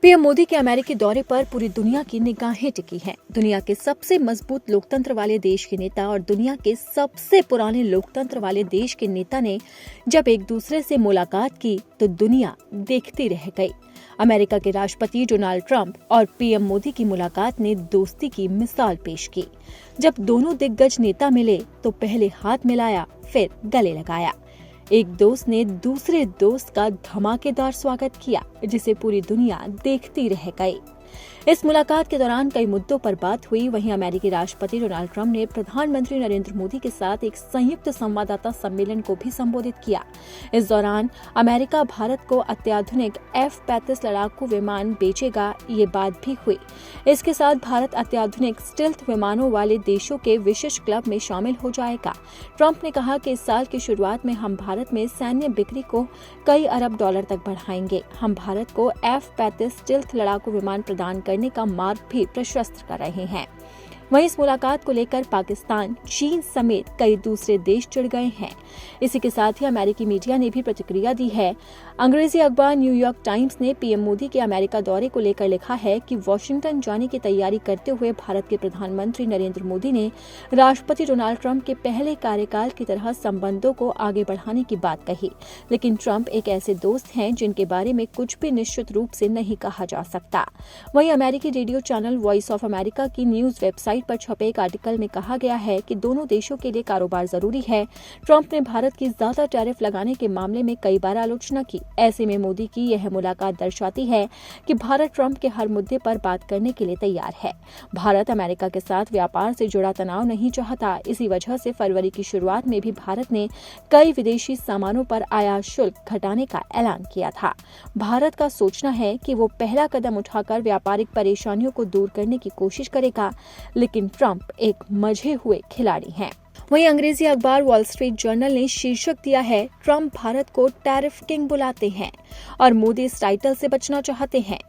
PM Modi के अमेरिकी दौरे पर पूरी दुनिया की निगाहें टिकी हैं। दुनिया के सबसे मजबूत लोकतंत्र वाले देश के नेता और दुनिया के सबसे पुराने लोकतंत्र वाले देश के नेता ने जब एक दूसरे से मुलाकात की तो दुनिया देखती रह गई। अमेरिका के राष्ट्रपति डोनाल्ड ट्रंप और पीएम मोदी की मुलाकात ने दोस्ती की मिसाल पेश की। जब दोनों दिग्गज नेता मिले तो पहले हाथ मिलाया, फिर गले लगाया। एक दोस्त ने दूसरे दोस्त का धमाकेदार स्वागत किया, जिसे पूरी दुनिया देखती रह गई। इस मुलाकात के दौरान कई मुद्दों पर बात हुई। वहीं अमेरिकी राष्ट्रपति डोनाल्ड ट्रंप ने प्रधानमंत्री नरेंद्र मोदी के साथ एक संयुक्त संवाददाता सम्मेलन को भी संबोधित किया। इस दौरान अमेरिका भारत को अत्याधुनिक F-35 लड़ाकू विमान बेचेगा, ये बात भी हुई। इसके साथ भारत अत्याधुनिक स्टिल्थ विमानों वाले देशों के विशेष क्लब में शामिल हो जाएगा। ट्रंप ने कहा कि इस साल की शुरुआत में हम भारत में सैन्य बिक्री को कई अरब डॉलर तक बढ़ाएंगे। हम भारत को F-35 स्टिल्थ लड़ाकू विमान प्रदान करने का मार्ग भी प्रशस्त कर रहे हैं। वहीं इस मुलाकात को लेकर पाकिस्तान, चीन समेत कई दूसरे देश जुड़ गए हैं। इसी के साथ ही अमेरिकी मीडिया ने भी प्रतिक्रिया दी है। अंग्रेजी अखबार न्यूयॉर्क टाइम्स ने पीएम मोदी के अमेरिका दौरे को लेकर लिखा है कि वॉशिंगटन जाने की तैयारी करते हुए भारत के प्रधानमंत्री नरेंद्र मोदी ने राष्ट्रपति डोनाल्ड ट्रंप के पहले कार्यकाल की तरह संबंधों को आगे बढ़ाने की बात कही। लेकिन ट्रंप एक ऐसे दोस्त हैं जिनके बारे में कुछ भी निश्चित रूप से नहीं कहा जा सकता। वहीं अमेरिकी radio channel voice of America की न्यूज वेबसाइट पर छपे एक आर्टिकल में कहा गया है कि दोनों देशों के लिए कारोबार जरूरी है। ट्रंप ने भारत की ज्यादा टैरिफ लगाने के मामले में कई बार आलोचना की। ऐसे में मोदी की यह मुलाकात दर्शाती है कि भारत ट्रंप के हर मुद्दे पर बात करने के लिए तैयार है। भारत अमेरिका के साथ व्यापार से जुड़ा तनाव नहीं चाहता। इसी वजह से फरवरी की शुरुआत में भी भारत ने कई विदेशी सामानों पर आयात शुल्क घटाने का ऐलान किया था। भारत का सोचना है कि वो पहला कदम उठाकर व्यापारिक परेशानियों को दूर करने की कोशिश करेगा, लेकिन ट्रंप एक मजे हुए खिलाड़ी हैं। वहीं अंग्रेजी अखबार वॉल स्ट्रीट जर्नल ने शीर्षक दिया है, ट्रंप भारत को टैरिफ किंग बुलाते हैं और मोदी इस टाइटल से बचना चाहते हैं।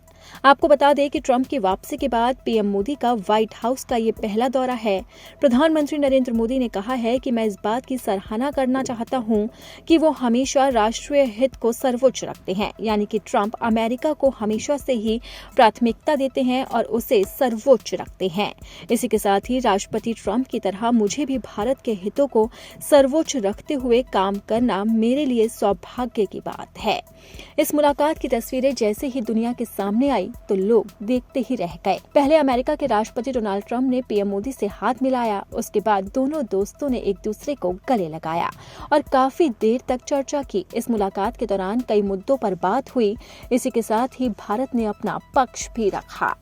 आपको बता दें कि ट्रंप की वापसी के बाद पीएम मोदी का व्हाइट हाउस का ये पहला दौरा है। प्रधानमंत्री नरेंद्र मोदी ने कहा है कि मैं इस बात की सराहना करना चाहता हूं कि वो हमेशा राष्ट्रीय हित को सर्वोच्च रखते हैं, यानी कि ट्रंप अमेरिका को हमेशा से ही प्राथमिकता देते हैं और उसे सर्वोच्च रखते हैं। इसी के साथ ही राष्ट्रपति ट्रंप की तरह मुझे भी भारत के हितों को सर्वोच्च रखते हुए काम करना मेरे लिए सौभाग्य की बात है। इस मुलाकात की तस्वीरें जैसे ही दुनिया के सामने आई तो लोग देखते ही रह गए। पहले अमेरिका के राष्ट्रपति डोनाल्ड ट्रंप ने पीएम मोदी से हाथ मिलाया, उसके बाद दोनों दोस्तों ने एक दूसरे को गले लगाया और काफी देर तक चर्चा की। इस मुलाकात के दौरान कई मुद्दों पर बात हुई। इसी के साथ ही भारत ने अपना पक्ष भी रखा।